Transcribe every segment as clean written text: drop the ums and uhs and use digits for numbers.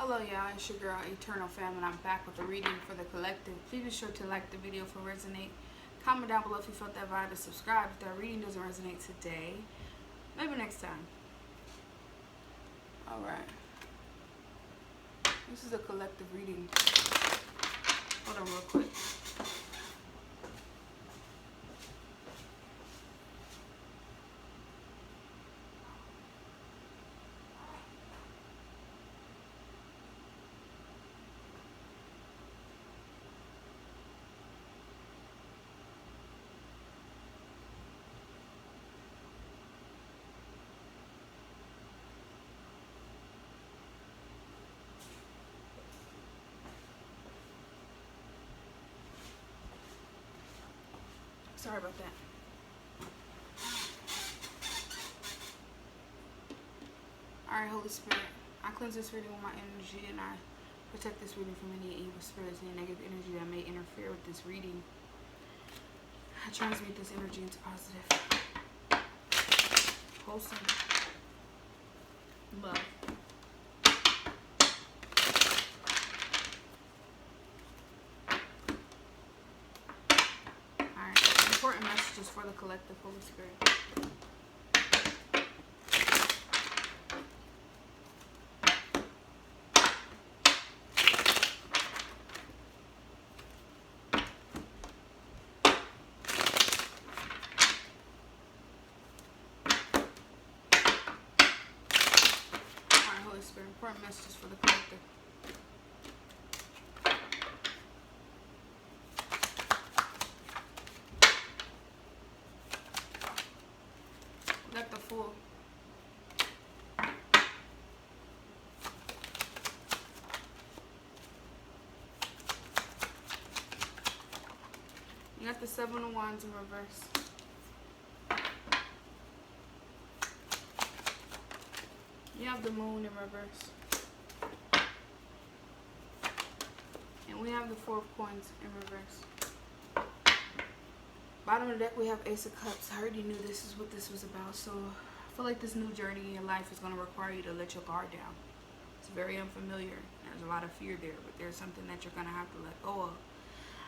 Hello y'all, it's your girl Eternal Fam, and I'm back with a reading for the collective. Please be sure to like the video for Resonate. Comment down below if you felt that vibe, and subscribe if that reading doesn't resonate today. Maybe next time. Alright. This is a collective reading. Hold on real quick. Sorry about that. Alright, Holy Spirit, I cleanse this reading with my energy, and I protect this reading from any evil spirits, any negative energy that may interfere with this reading. I transmute this energy into positive, wholesome love. Alright, important messages for the collective, Holy Spirit. Important messages for the collective. We got the Fool. You got the Seven of Wands in reverse. You have the Moon in reverse. And we have the Four of Coins in reverse. Bottom of the deck, we have Ace of Cups. I already knew this is what this was about. So I feel like this new journey in your life is going to require you to let your guard down. It's very unfamiliar. There's a lot of fear there, but there's something that you're going to have to let go of.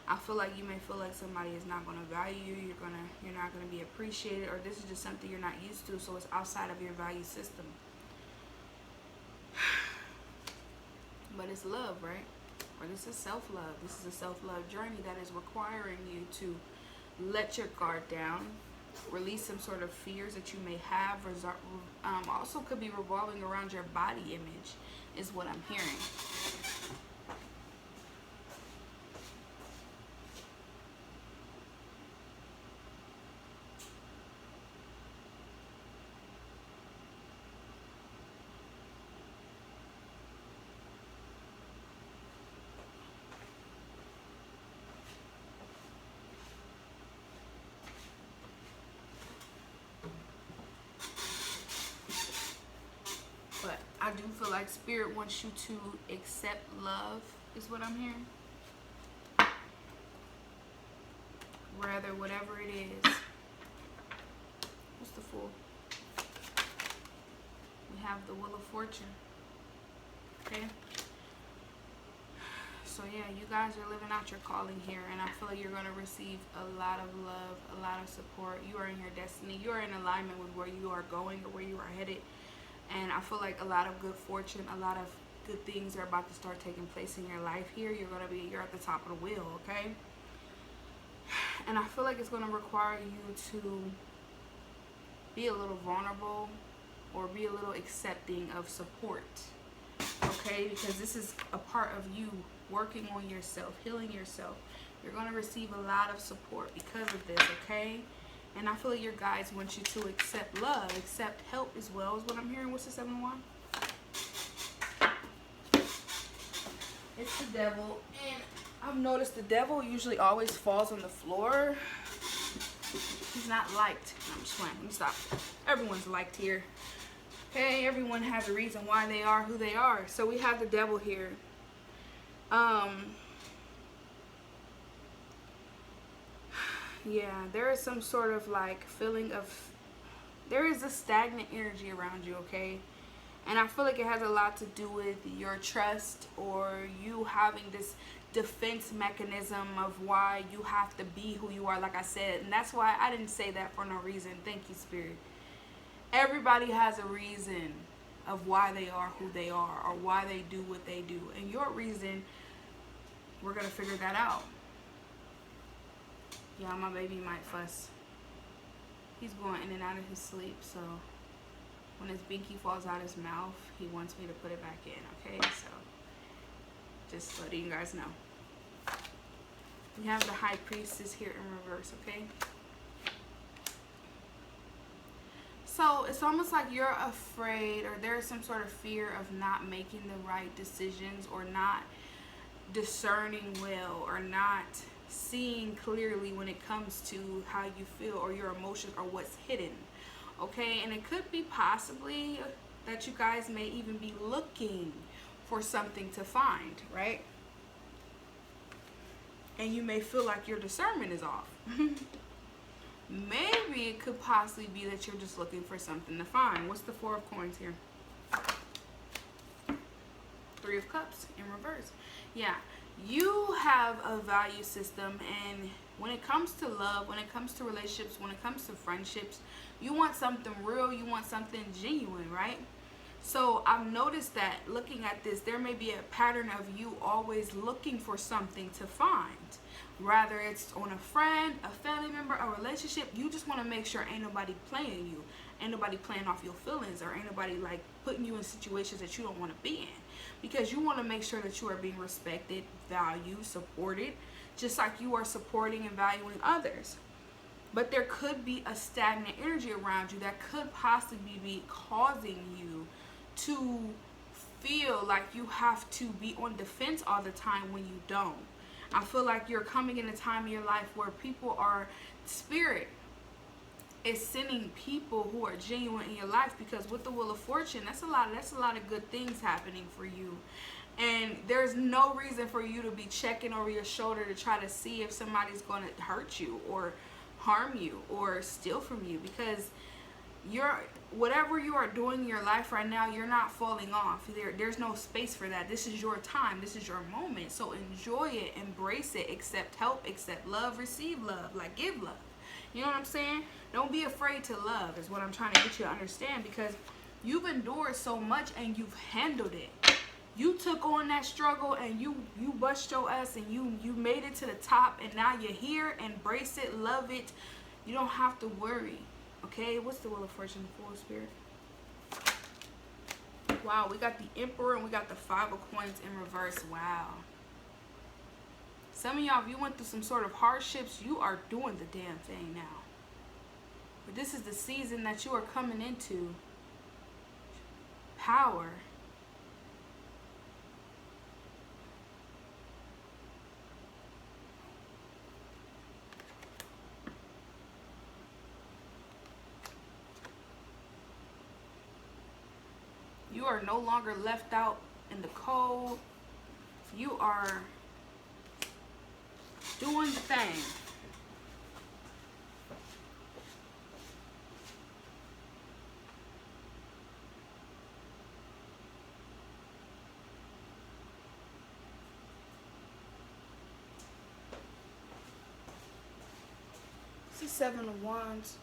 I feel like you may feel like somebody is not going to value you. You're not going to be appreciated, or this is just something you're not used to, so it's outside of your value system. But it's love, right? Or this is self-love. This is a self-love journey that is requiring you to let your guard down, release some sort of fears that you may have. Also could be revolving around your body image is what I'm hearing. But I do feel like Spirit wants you to accept love, is what I'm hearing. Rather, whatever it is. What's the Fool? We have the Wheel of Fortune. Okay? So yeah, you guys are living out your calling here, and I feel like you're going to receive a lot of love, a lot of support. You are in your destiny. You are in alignment with where you are going or where you are headed. And I feel like a lot of good fortune, a lot of good things are about to start taking place in your life here. You're at the top of the wheel, okay? And I feel like it's going to require you to be a little vulnerable or be a little accepting of support, okay? Because this is a part of you working on yourself, healing yourself. You're going to receive a lot of support because of this, okay? And I feel like your guides want you to accept love, accept help as well, is what I'm hearing. What's the Seven of Wands? It's the Devil. And I've noticed the Devil usually always falls on the floor. He's not liked. I'm just playing. Let me stop. Everyone's liked here. Okay, everyone has a reason why they are who they are. So we have the Devil here. Yeah, there is some sort of like feeling of, there is a stagnant energy around you, okay? And I feel like it has a lot to do with your trust, or you having this defense mechanism of why you have to be who you are, like I said. And that's why I didn't say that for no reason. Thank you, Spirit. Everybody has a reason of why they are who they are, or why they do what they do. And your reason, we're going to figure that out. Yeah, my baby might fuss. He's going in and out of his sleep, so when his binky falls out his mouth, he wants me to put it back in, okay? So, just letting you guys know. We have the High Priestess here in reverse, okay? So, it's almost like you're afraid, or there's some sort of fear of not making the right decisions, or not discerning well, or not seeing clearly when it comes to how you feel, or your emotions, or what's hidden. Okay, and it could be possibly that you guys may even be looking for something to find, right? And you may feel like your discernment is off. Maybe it could possibly be that you're just looking for something to find. What's the Four of Coins here? Three of Cups in reverse. Yeah, you have a value system, and when it comes to love, when it comes to relationships, when it comes to friendships, you want something real, you want something genuine, right? So I've noticed that looking at this, there may be a pattern of you always looking for something to find. Rather it's on a friend, a family member, a relationship. You just want to make sure ain't nobody playing you. Ain't nobody playing off your feelings, or ain't nobody like putting you in situations that you don't want to be in. Because you want to make sure that you are being respected, valued, supported, just like you are supporting and valuing others. But there could be a stagnant energy around you that could possibly be causing you to feel like you have to be on defense all the time when you don't. I feel like you're coming in a time in your life where people are, Spirit is sending people who are genuine in your life, because with the Wheel of Fortune, that's a lot of good things happening for you. And there's no reason for you to be checking over your shoulder to try to see if somebody's going to hurt you, or harm you, or steal from you, because whatever you are doing in your life right now, you're not falling off. There's no space for that. This is your time. This is your moment. So enjoy it, embrace it, accept help, accept love, receive love, like give love. You know what I'm saying? Don't be afraid to love is what I'm trying to get you to understand, because you've endured so much and you've handled it. You took on that struggle and you bust your ass, and you made it to the top, and now you're here. Embrace it, love it. You don't have to worry. Okay, what's the Wheel of Fortune for, Spirit? Wow, we got the Emperor and we got the Five of Coins in reverse. Wow. Some of y'all, if you went through some sort of hardships, you are doing the damn thing now. But this is the season that you are coming into power. You are no longer left out in the cold. You are doing the thing. It's the Seven of Wands.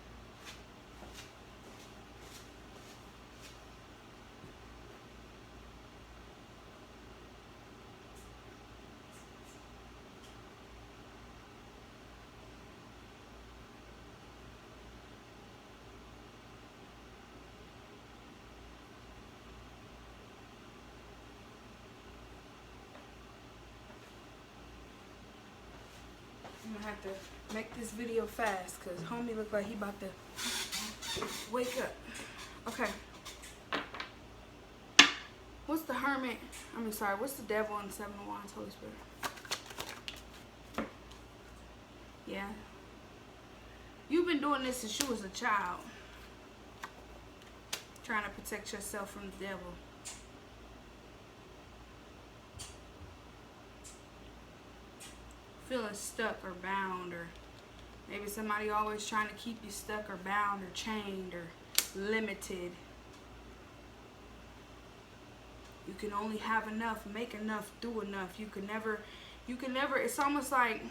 I'm gonna have to make this video fast because homie look like he about to wake up. Okay. What's the Hermit? What's the Devil and Seven of Wands, Holy Spirit? Yeah. You've been doing this since you was a child. Trying to protect yourself from the devil. Feeling stuck or bound, or maybe somebody always trying to keep you stuck or bound or chained or limited. You can only have enough, make enough, do enough. You can never, it's almost like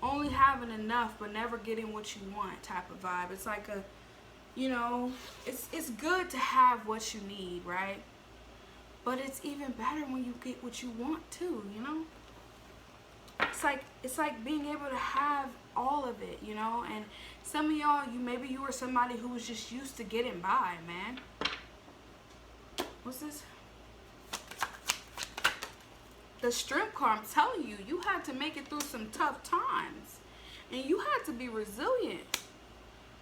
only having enough but never getting what you want type of vibe. It's like a, you know, it's good to have what you need, right? But it's even better when you get what you want too, you know? It's like being able to have all of it, you know? And some of y'all, maybe you were somebody who was just used to getting by, man. What's this? The strength card, I'm telling you, you had to make it through some tough times. And you had to be resilient.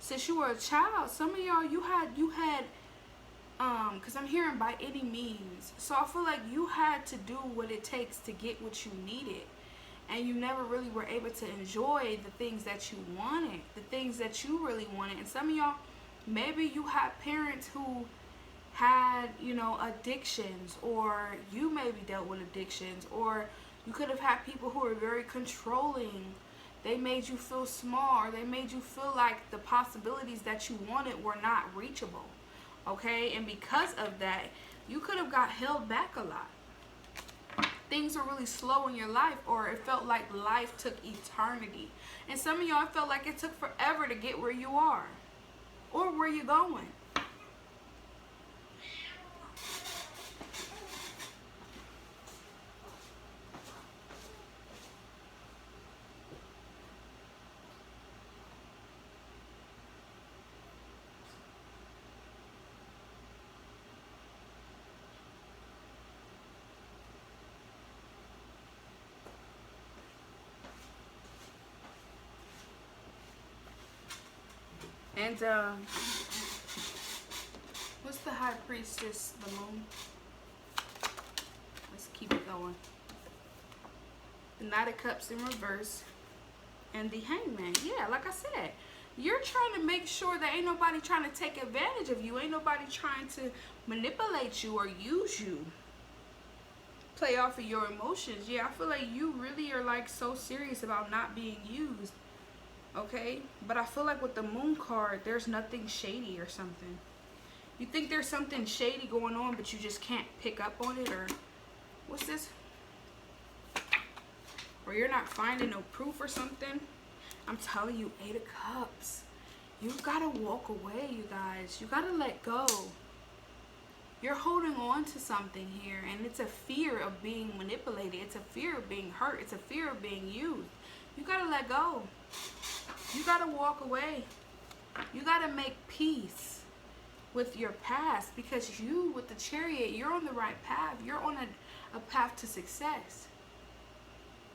Since you were a child, some of y'all, you had, because I'm hearing by any means. So I feel like you had to do what it takes to get what you needed. And you never really were able to enjoy the things that you wanted, the things that you really wanted. And some of y'all, maybe you had parents who had, you know, addictions, or you maybe dealt with addictions, or you could have had people who were very controlling. They made you feel small, or they made you feel like the possibilities that you wanted were not reachable. Okay? And because of that, you could have got held back a lot. Things were really slow in your life, or it felt like life took eternity. And some of y'all, it felt like it took forever to get where you are or where you're going. And what's the High Priestess, the moon? Let's keep it going. The Knight of Cups in reverse, and the Hangman. Yeah, like I said, you're trying to make sure that ain't nobody trying to take advantage of you. Ain't nobody trying to manipulate you or use you. Play off of your emotions. Yeah, I feel like you really are like so serious about not being used. Okay, but I feel like with the Moon card, there's nothing shady or something. You think there's something shady going on, but you just can't pick up on it, or what's this? Or you're not finding no proof or something. I'm telling you, 8 of Cups. You gotta walk away, you guys. You gotta let go. You're holding on to something here, and it's a fear of being manipulated. It's a fear of being hurt. It's a fear of being used. You gotta let go. You gotta walk away. You gotta make peace with your past, because you, with the Chariot, you're on the right path. You're on a path to success.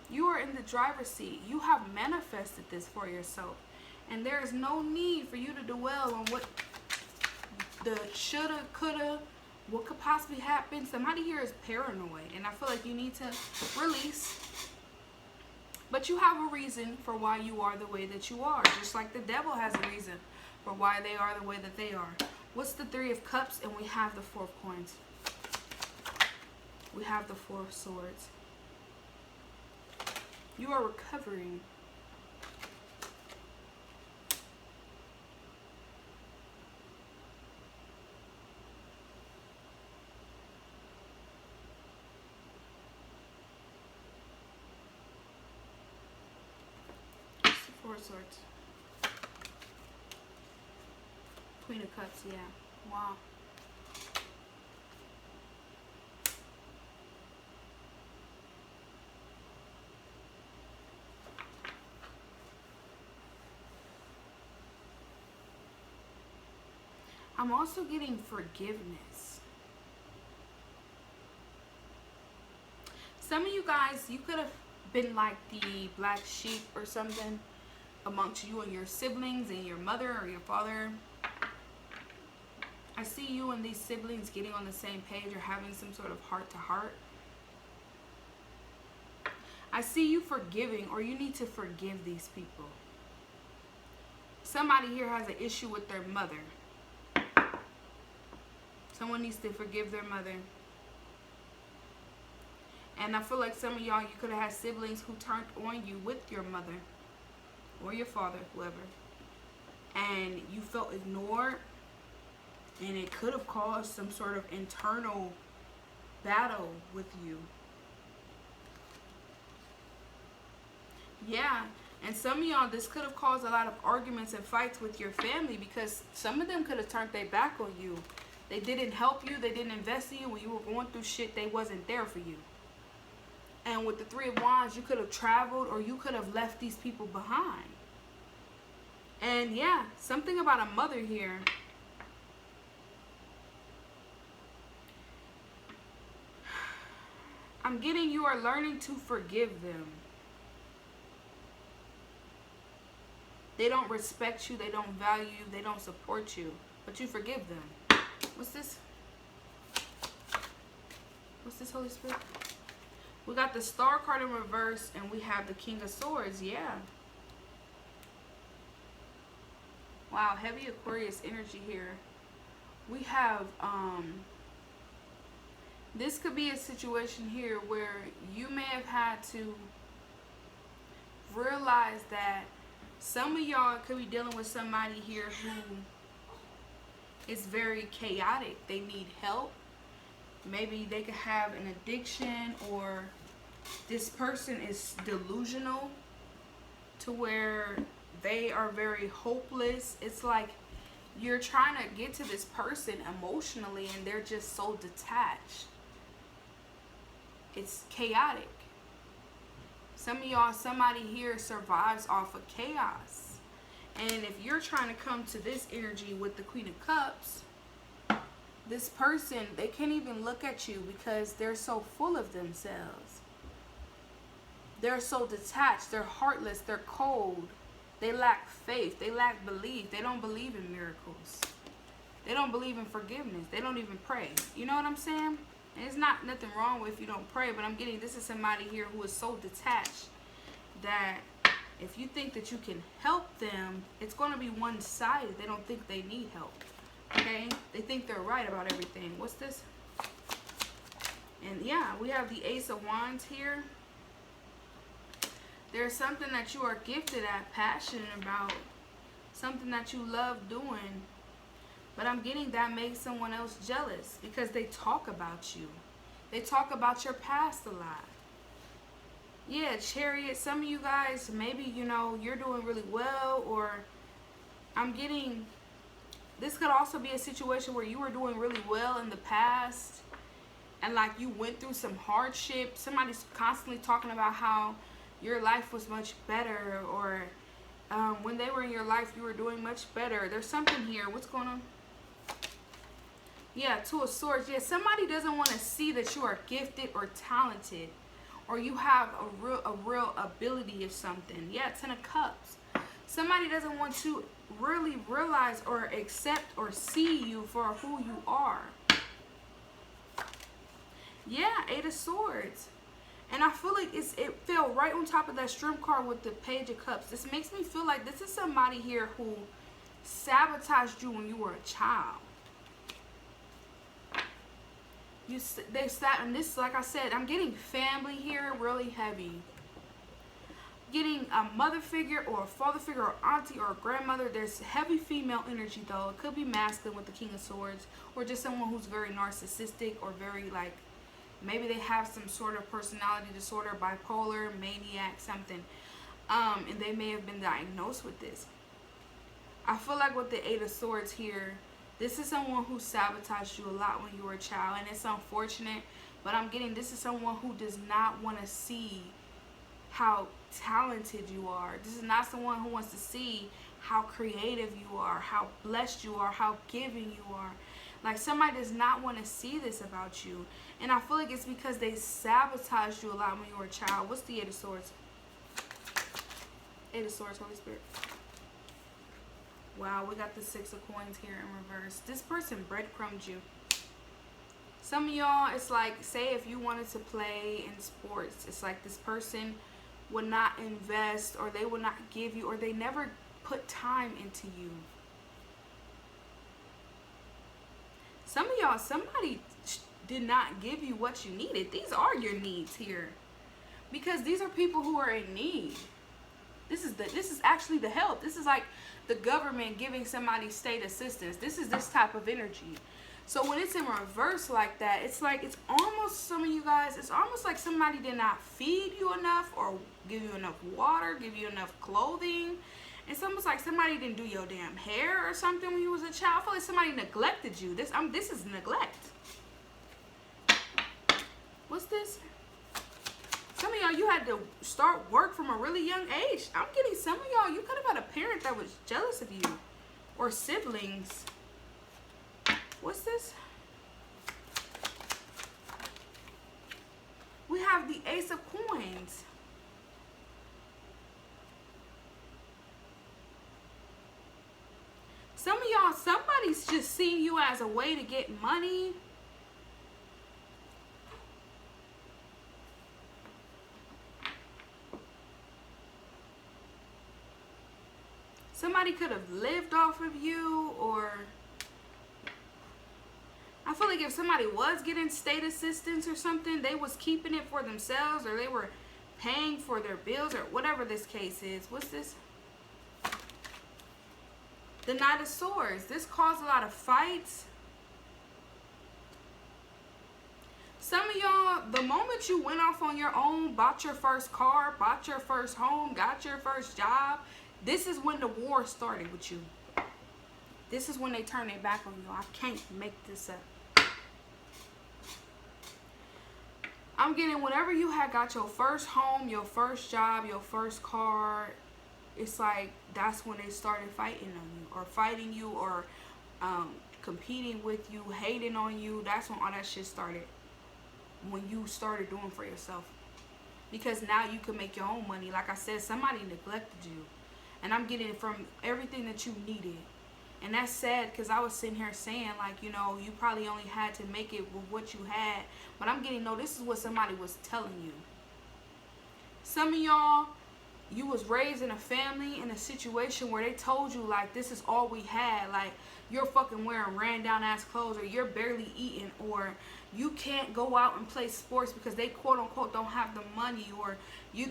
You are in the driver's seat. You have manifested this for yourself. And there is no need for you to dwell on what the shoulda, coulda, what could possibly happen. Somebody here is paranoid, and I feel like you need to release. But you have a reason for why you are the way that you are. Just like the devil has a reason for why they are the way that they are. What's the 3 of Cups? And we have the 4 of Coins. We have the 4 of Swords. You are recovering. Four of Swords. Queen of Cups, yeah. Wow. I'm also getting forgiveness. Some of you guys, you could have been like the black sheep or something amongst you and your siblings and your mother or your father. I see you and these siblings getting on the same page or having some sort of heart-to-heart. I see you forgiving, or you need to forgive these people. Somebody here has an issue with their mother. Someone needs to forgive their mother. And I feel like some of y'all, you could have had siblings who turned on you with your mother or your father, whoever. And you felt ignored. And it could have caused some sort of internal battle with you. Yeah, and some of y'all, this could have caused a lot of arguments and fights with your family, because some of them could have turned their back on you. They didn't help you. They didn't invest in you. When you were going through shit, they wasn't there for you. And with the Three of Wands, you could have traveled, or you could have left these people behind. And yeah, something about a mother here. I'm getting you are learning to forgive them. They don't respect you. They don't value you. They don't support you. But you forgive them. What's this? What's this, Holy Spirit? We got the Star card in reverse, and we have the King of Swords. Yeah. Wow, heavy Aquarius energy here. We have, this could be a situation here where you may have had to realize that some of y'all could be dealing with somebody here who is very chaotic. They need help. Maybe they could have an addiction, or this person is delusional to where they are very hopeless. It's like you're trying to get to this person emotionally and they're just so detached. It's chaotic. Some of y'all, somebody here survives off of chaos. And if you're trying to come to this energy with the Queen of Cups, this person, they can't even look at you because they're so full of themselves. They're so detached. They're heartless. They're cold. They lack faith. They lack belief. They don't believe in miracles. They don't believe in forgiveness. They don't even pray. You know what I'm saying? And it's not nothing wrong with if you don't pray, but I'm getting this is somebody here who is so detached that if you think that you can help them, it's going to be one-sided. They don't think they need help. Okay? They think they're right about everything. What's this? And yeah, we have the Ace of Wands here. There's something that you are gifted at, passionate about, something that you love doing. But I'm getting that makes someone else jealous because they talk about you. They talk about your past a lot. Yeah, Chariot, some of you guys, maybe, you know, you're doing really well, or I'm getting, this could also be a situation where you were doing really well in the past and like you went through some hardship. Somebody's constantly talking about how your life was much better, or when they were in your life, you were doing much better. There's something here. What's going on? Yeah, Two of Swords. Yeah, somebody doesn't want to see that you are gifted or talented, or you have a real ability of something. Yeah, Ten of Cups. Somebody doesn't want to really realize or accept or see you for who you are. Yeah, Eight of Swords. And I feel like it fell right on top of that Strength card with the Page of Cups. This makes me feel like this is somebody here who sabotaged you when you were a child. They sat, and this, like I said, I'm getting family here really heavy. Getting a mother figure or a father figure or auntie or a grandmother. There's heavy female energy though. It could be masculine with the King of Swords, or just someone who's very narcissistic or very like, maybe they have some sort of personality disorder, bipolar, maniac, something. And they may have been diagnosed with this. I feel like with the Eight of Swords here, this is someone who sabotaged you a lot when you were a child. And it's unfortunate, but I'm getting this is someone who does not want to see how talented you are. This is not someone who wants to see how creative you are, how blessed you are, how giving you are. Like, somebody does not want to see this about you. And I feel like it's because they sabotaged you a lot when you were a child. What's the Eight of Swords? Eight of Swords, Holy Spirit. Wow, we got the Six of Coins here in reverse. This person breadcrumbed you. Some of y'all, it's like, say if you wanted to play in sports, it's like this person would not invest, or they would not give you, or they never put time into you. Some of y'all, somebody did not give you what you needed. These are your needs here, because these are people who are in need. This is actually the help. This is like the government giving somebody state assistance. This is this type of energy. So when it's in reverse like that, it's like, it's almost, some of you guys, it's almost like somebody did not feed you enough or give you enough water, give you enough clothing. It's almost like somebody didn't do your damn hair or something when you was a child. I feel like somebody neglected you. This is neglect. What's this? Some of y'all, you had to start work from a really young age. I'm getting some of y'all, you could have had a parent that was jealous of you. Or siblings. What's this? We have the Ace of Coins. Some of y'all, somebody's just seeing you as a way to get money. Somebody could have lived off of you, or I feel like if somebody was getting state assistance or something, they was keeping it for themselves, or they were paying for their bills, or whatever this case is. What's this? The Knight of Swords. This caused a lot of fights. Some of y'all, the moment you went off on your own, bought your first car, bought your first home, got your first job, this is when the war started with you. This is when they turn their back on you. I can't make this up. I'm getting, whenever you had got your first home, your first job, your first car, it's like that's when they started fighting on you, or fighting you, or competing with you, hating on you. That's when all that shit started. When you started doing for yourself. Because now you can make your own money. Like I said, somebody neglected you. And I'm getting it from everything that you needed. And that's sad, because I was sitting here saying, like, you know, you probably only had to make it with what you had. But I'm getting, no, this is what somebody was telling you. Some of y'all, you was raised in a family, in a situation where they told you, like, this is all we had. Like, you're fucking wearing ran down ass clothes, or you're barely eating, or you can't go out and play sports because they quote unquote don't have the money, or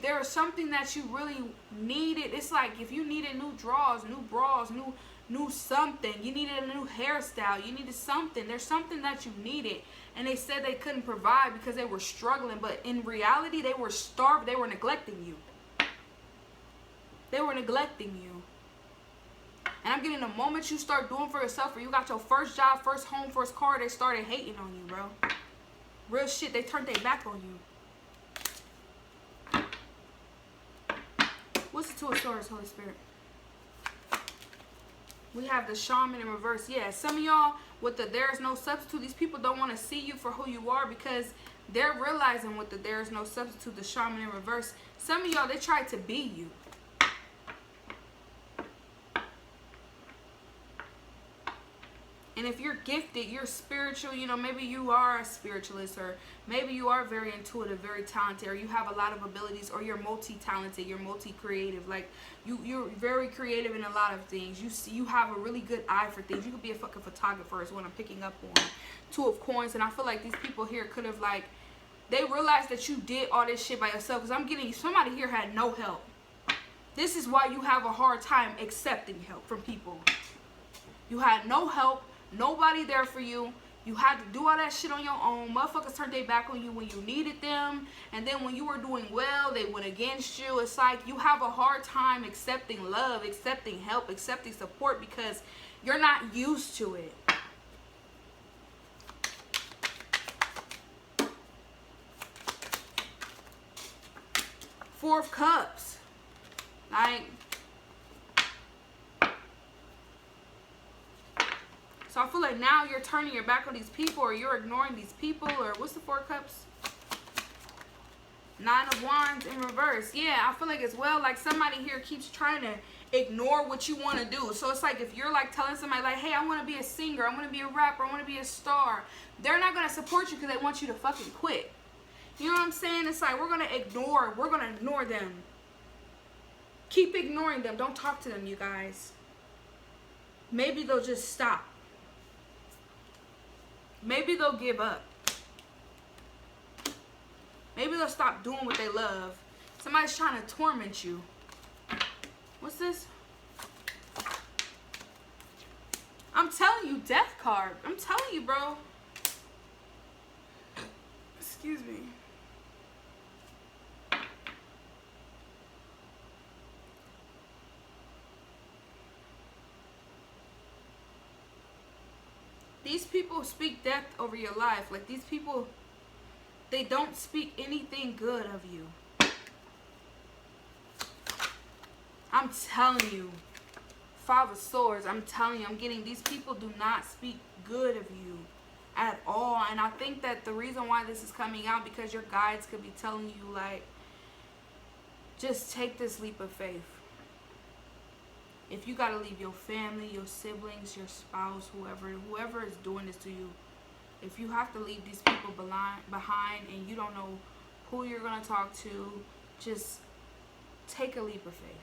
there was something that you really needed. It's like if you needed new drawers, new bras, new something, you needed a new hairstyle, you needed something, there's something that you needed, and they said they couldn't provide because they were struggling, but in reality they were starved. They were neglecting you. They were neglecting you. And I'm getting, the moment you start doing for yourself, or you got your first job, first home, first car, they started hating on you, bro. Real shit, they turned their back on you. What's the Two of Swords, Holy Spirit? We have the Shaman in reverse. Yeah, some of y'all with the there's no substitute, these people don't want to see you for who you are, because they're realizing with the there's no substitute, the Shaman in reverse. Some of y'all, they tried to be you. And if you're gifted, you're spiritual, you know, maybe you are a spiritualist, or maybe you are very intuitive, very talented, or you have a lot of abilities, or you're multi-talented, you're multi-creative. Like, you're very creative in a lot of things. You have a really good eye for things. You could be a fucking photographer is what I'm picking up on. Two of Coins. And I feel like these people here could have, like, they realized that you did all this shit by yourself. Because I'm getting, somebody here had no help. This is why you have a hard time accepting help from people. You had no help. Nobody there for you. You had to do all that shit on your own. Motherfuckers turned their back on you when you needed them. And then when you were doing well, they went against you. It's like you have a hard time accepting love, accepting help, accepting support, because you're not used to it. Four of Cups. Like, so I feel like now you're turning your back on these people, or you're ignoring these people, or what's the Four of Cups? Nine of Wands in reverse. Yeah, I feel like as well, like somebody here keeps trying to ignore what you want to do. So it's like if you're like telling somebody like, hey, I want to be a singer, I want to be a rapper, I want to be a star, they're not going to support you because they want you to fucking quit. You know what I'm saying? It's like we're going to ignore them. Keep ignoring them. Don't talk to them, you guys. Maybe they'll just stop. Maybe they'll give up. Maybe they'll stop doing what they love. Somebody's trying to torment you. What's this? I'm telling you, death card. I'm telling you, bro. Excuse me. These people speak death over your life. Like, these people, they don't speak anything good of you. I'm telling you. Five of Swords, I'm telling you, I'm getting, these people do not speak good of you at all. And I think that the reason why this is coming out, because your guides could be telling you, like, just take this leap of faith. If you gotta leave your family, your siblings, your spouse, whoever is doing this to you, if you have to leave these people behind and you don't know who you're gonna talk to, just take a leap of faith.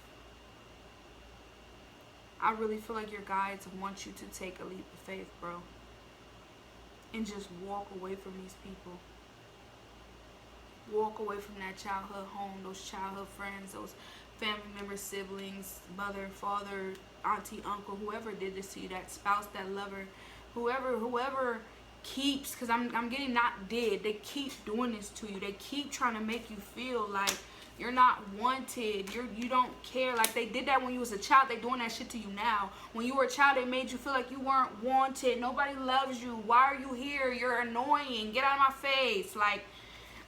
I really feel like your guides want you to take a leap of faith, bro. And just walk away from these people. Walk away from that childhood home, those childhood friends, those family members, siblings, mother, father, auntie, uncle, whoever did this to you, that spouse, that lover, whoever keeps, because I'm getting not did, they keep doing this to you. They keep trying to make you feel like you're not wanted, you don't care. Like, they did that when you was a child, they doing that shit to you now. When you were a child, they made you feel like you weren't wanted, nobody loves you, why are you here, you're annoying, get out of my face. Like,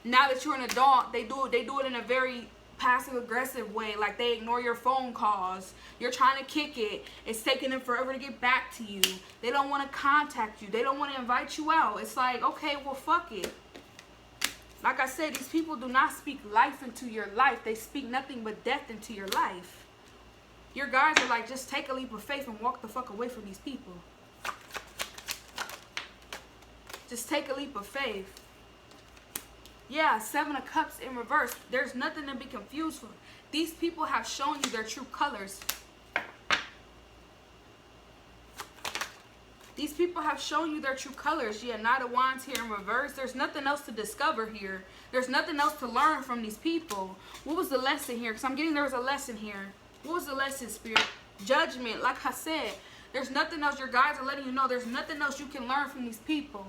now that you're an adult, they do it in a very passive aggressive way. Like, they ignore your phone calls, you're trying to kick it, it's taking them forever to get back to you, they don't want to contact you, they don't want to invite you out. It's like, okay, well, fuck it. Like I said, these people do not speak life into your life, they speak nothing but death into your life. Your guys are like, just take a leap of faith and walk the fuck away from these people. Just take a leap of faith. Yeah, 7 of Cups in reverse. There's nothing to be confused for. These people have shown you their true colors. These people have shown you their true colors. Yeah, Knight of Wands here in reverse. There's nothing else to discover here. There's nothing else to learn from these people. What was the lesson here? Because I'm getting there was a lesson here. What was the lesson, Spirit? Judgment. Like I said, there's nothing else. Your guides are letting you know there's nothing else you can learn from these people.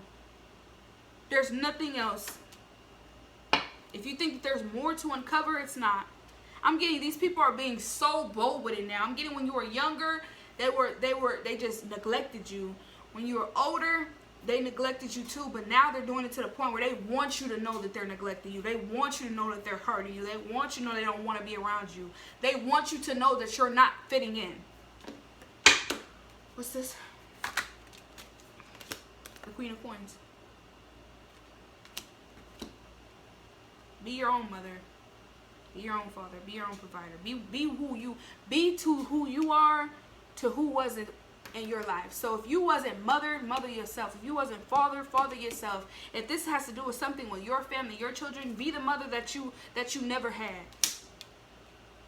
There's nothing else. If you think that there's more to uncover, it's not. I'm getting these people are being so bold with it now. I'm getting when you were younger, they just neglected you. When you were older, they neglected you too, but now they're doing it to the point where they want you to know that they're neglecting you. They want you to know that they're hurting you. They want you to know they don't want to be around you. They want you to know that you're not fitting in. What's this? The Queen of Coins. Be your own mother. Be your own father. Be your own provider. Be to who you are, to who wasn't in your life. So if you wasn't mother, mother yourself. If you wasn't father, father yourself. If this has to do with something with your family, your children, be the mother that you never had.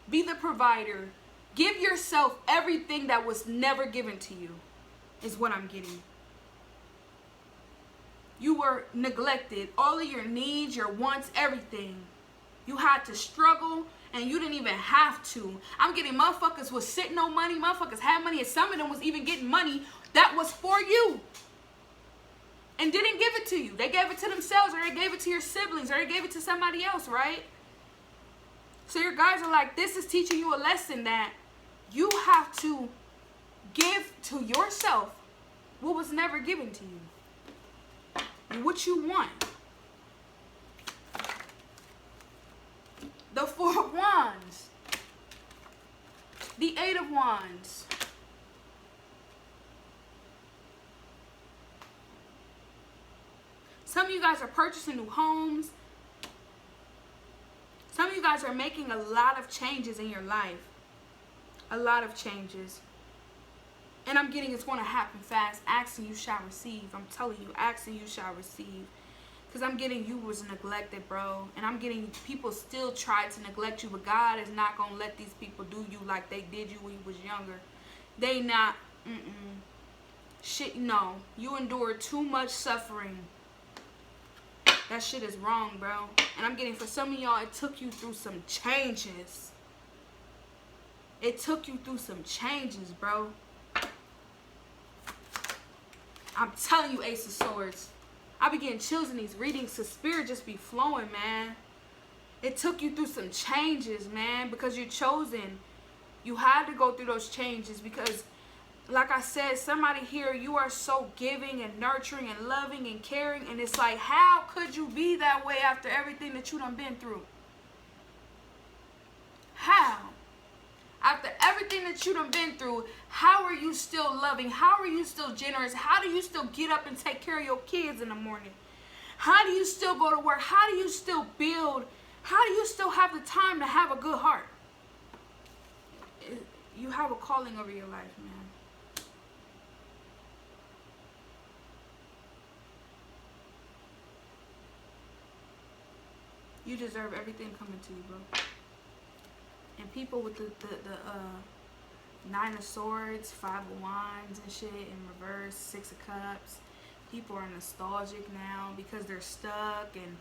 Be the provider. Give yourself everything that was never given to you, is what I'm getting. You were neglected. All of your needs, your wants, everything. You had to struggle, and you didn't even have to. I'm getting motherfuckers was sitting on money. Motherfuckers had money, and some of them was even getting money that was for you and didn't give it to you. They gave it to themselves, or they gave it to your siblings, or they gave it to somebody else, right? So your guys are like, this is teaching you a lesson that you have to give to yourself what was never given to you. What you want. The 4 of Wands. The 8 of Wands. Some of you guys are purchasing new homes. Some of you guys are making a lot of changes in your life. A lot of changes. And I'm getting it's going to happen fast. Asking you shall receive. I'm telling you, asking you shall receive. Because I'm getting you was neglected, bro. And I'm getting people still try to neglect you. But God is not going to let these people do you like they did you when you was younger. They not. Shit, no. You endured too much suffering. That shit is wrong, bro. And I'm getting for some of y'all, it took you through some changes. It took you through some changes, bro. I'm telling you, Ace of Swords. I be getting chills in these readings. The spirit just be flowing, man. It took you through some changes, man, because you're chosen. You had to go through those changes because, like I said, somebody here, you are so giving and nurturing and loving and caring. And it's like, how could you be that way after everything that you done been through? How? After everything that you done been through, how are you still loving? How are you still generous? How do you still get up and take care of your kids in the morning? How do you still go to work? How do you still build? How do you still have the time to have a good heart? You have a calling over your life, man. You deserve everything coming to you, bro. And people with the Nine of Swords, Five of Wands and shit in reverse, Six of Cups. People are nostalgic now because they're stuck and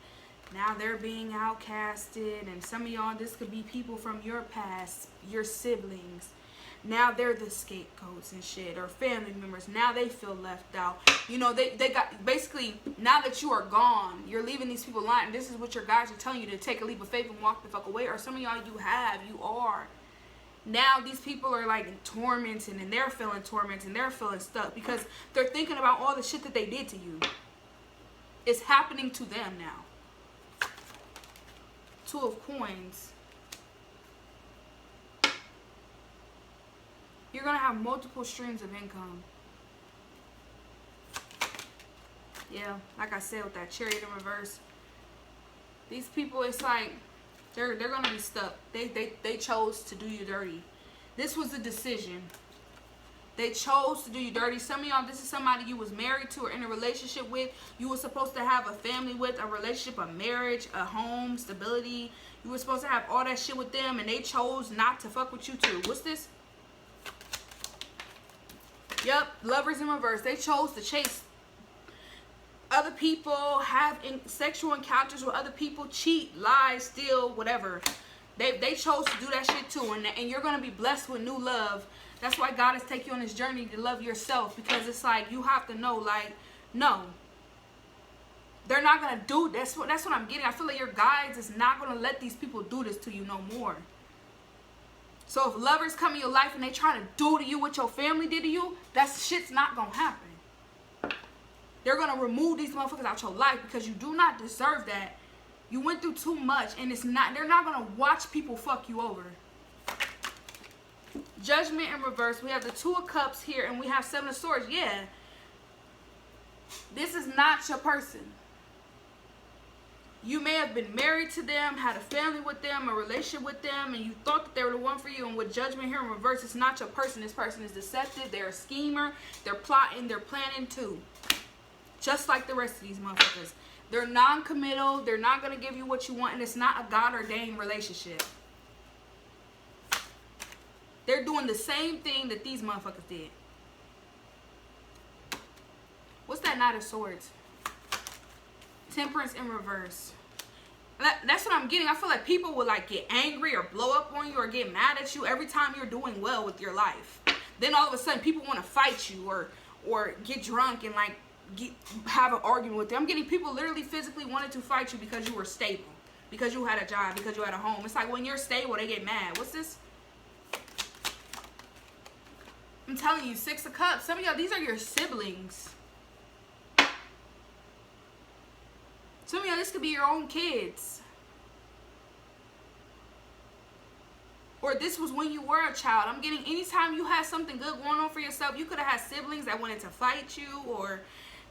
now they're being outcasted. And some of y'all, this could be people from your past, your siblings. Now they're the scapegoats and shit, or family members. Now they feel left out. You know, they got, basically, now that you are gone, you're leaving these people alone. And this is what your guides are telling you, to take a leap of faith and walk the fuck away. Or some of y'all, you are. Now these people are like tormented, and they're feeling tormented, and they're feeling stuck because they're thinking about all the shit that they did to you. It's happening to them now. Two of Coins. You're going to have multiple streams of income. Yeah, like I said, with that Chariot in reverse. These people, it's like, they're going to be stuck. They chose to do you dirty. This was a decision. They chose to do you dirty. Some of y'all, this is somebody you was married to or in a relationship with. You were supposed to have a family with, a relationship, a marriage, a home, stability. You were supposed to have all that shit with them, and they chose not to fuck with you too. What's this? Yep, Lovers in reverse. They chose to chase other people, have sexual encounters with other people, cheat, lie, steal, whatever. They chose to do that shit too. And you're going to be blessed with new love. That's why God has taken you on this journey to love yourself. Because it's like, you have to know, like, no. They're not going to do, that's what I'm getting. I feel like your guides is not going to let these people do this to you no more. So if lovers come in your life and they try to do to you what your family did to you, that shit's not going to happen. They're going to remove these motherfuckers out your life because you do not deserve that. You went through too much, and they're not going to watch people fuck you over. Judgment in reverse. We have the Two of Cups here, and we have Seven of Swords. Yeah. This is not your person. You may have been married to them, had a family with them, a relationship with them, and you thought that they were the one for you. And with Judgment here in reverse, it's not your person. This person is deceptive. They're a schemer. They're plotting. They're planning too. Just like the rest of these motherfuckers. They're non-committal. They're not going to give you what you want. And it's not a God-ordained relationship. They're doing the same thing that these motherfuckers did. What's that Knight of Swords? Temperance in reverse. That's what I'm getting. I feel like people will like get angry or blow up on you or get mad at you every time you're doing well with your life. Then all of a sudden people want to fight you or get drunk and like have an argument with them. I'm getting people literally physically wanted to fight you because you were stable, because you had a job, because you had a home. It's like when you're stable, they get mad. What's this? I'm telling you, Six of Cups. Some of y'all, these are your siblings. Some of y'all, this could be your own kids. Or this was when you were a child. I'm getting anytime you had something good going on for yourself, you could have had siblings that wanted to fight you or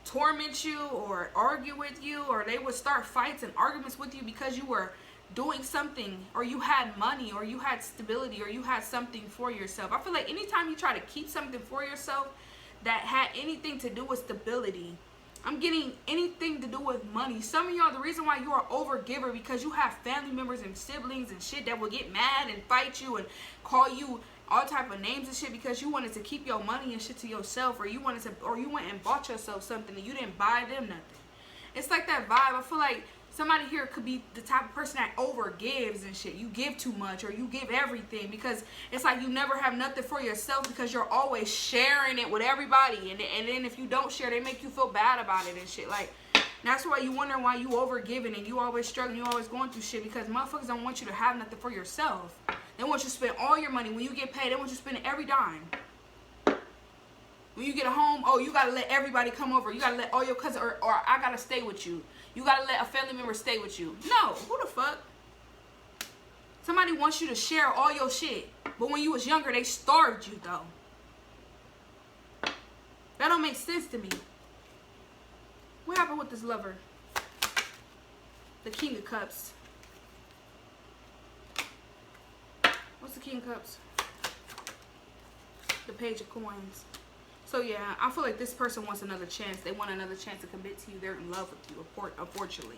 torment you or argue with you, or they would start fights and arguments with you because you were doing something, or you had money, or you had stability, or you had something for yourself. I feel like anytime you try to keep something for yourself that had anything to do with stability, I'm getting anything to do with money. Some of y'all, the reason why you are overgiver because you have family members and siblings and shit that will get mad and fight you and call you all type of names and shit because you wanted to keep your money and shit to yourself, or you went and bought yourself something and you didn't buy them nothing. It's like that vibe. I feel like somebody here could be the type of person that over gives and shit. You give too much, or you give everything, because it's like you never have nothing for yourself because you're always sharing it with everybody. And then if you don't share, they make you feel bad about it and shit. Like, that's why you wonder why you over giving and you always struggling, you always going through shit, because motherfuckers don't want you to have nothing for yourself. They want you to spend all your money. When you get paid, they want you to spend every dime. When you get home, oh, you gotta let everybody come over. You gotta let all your cousins, or I gotta stay with you. You gotta let a family member stay with you. No, who the fuck? Somebody wants you to share all your shit, but when you was younger, they starved you though. That don't make sense to me. What happened with this lover? The King of Cups. What's the King of Cups? The Page of Coins. So yeah, I feel like this person wants another chance. They want another chance to commit to you. They're in love with you, unfortunately.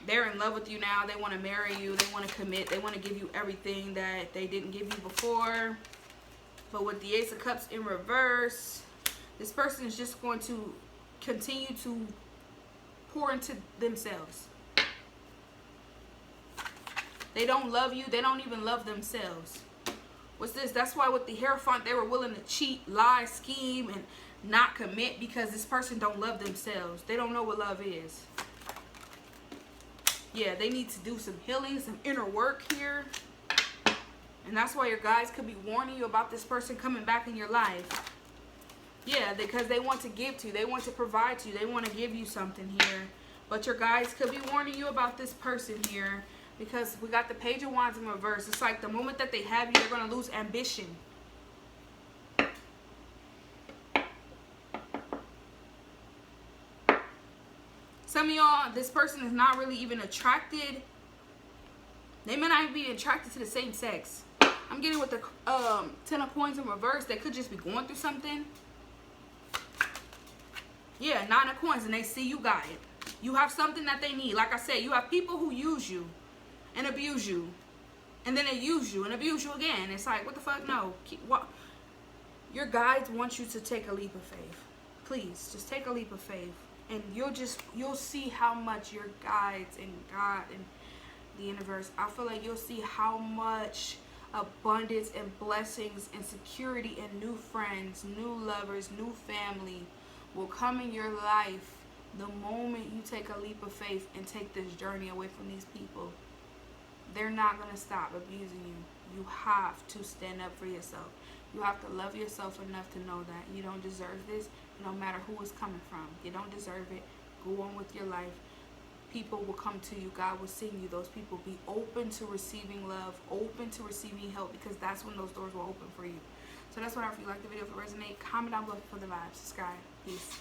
They're in love with you now. They want to marry you. They want to commit. They want to give you everything that they didn't give you before. But with the Ace of Cups in reverse, this person is just going to continue to pour into themselves. They don't love you. They don't even love themselves. What's this? That's why with the Hierophant, they were willing to cheat, lie, scheme, and not commit, because this person don't love themselves. They don't know what love is. Yeah, they need to do some healing, some inner work here. And that's why your guys could be warning you about this person coming back in your life. Yeah, because they want to give to you. They want to provide to you. They want to give you something here. But your guys could be warning you about this person here. Because we got the Page of Wands in reverse. It's like the moment that they have you, they're going to lose ambition. Some of y'all, this person is not really even attracted. They may not even be attracted to the same sex. I'm getting with the Ten of Coins in reverse. They could just be going through something. Yeah, Nine of Coins, and they see you got it. You have something that they need. Like I said, you have people who use you and abuse you, and then they use you and abuse you again. It's like, what the fuck? No. Your guides want you to take a leap of faith. Please, just take a leap of faith, and you'll see how much your guides and God and the universe, I feel like you'll see how much abundance and blessings and security and new friends, new lovers, new family will come in your life the moment you take a leap of faith and take this journey away from these people. They're not going to stop abusing you. You have to stand up for yourself. You have to love yourself enough to know that you don't deserve this, no matter who it's coming from. You don't deserve it. Go on with your life. People will come to you. God will send you those people. Be open to receiving love, open to receiving help, because that's when those doors will open for you. So that's what I feel. Like the video, if it resonate, comment down below for the vibes. Subscribe. Peace.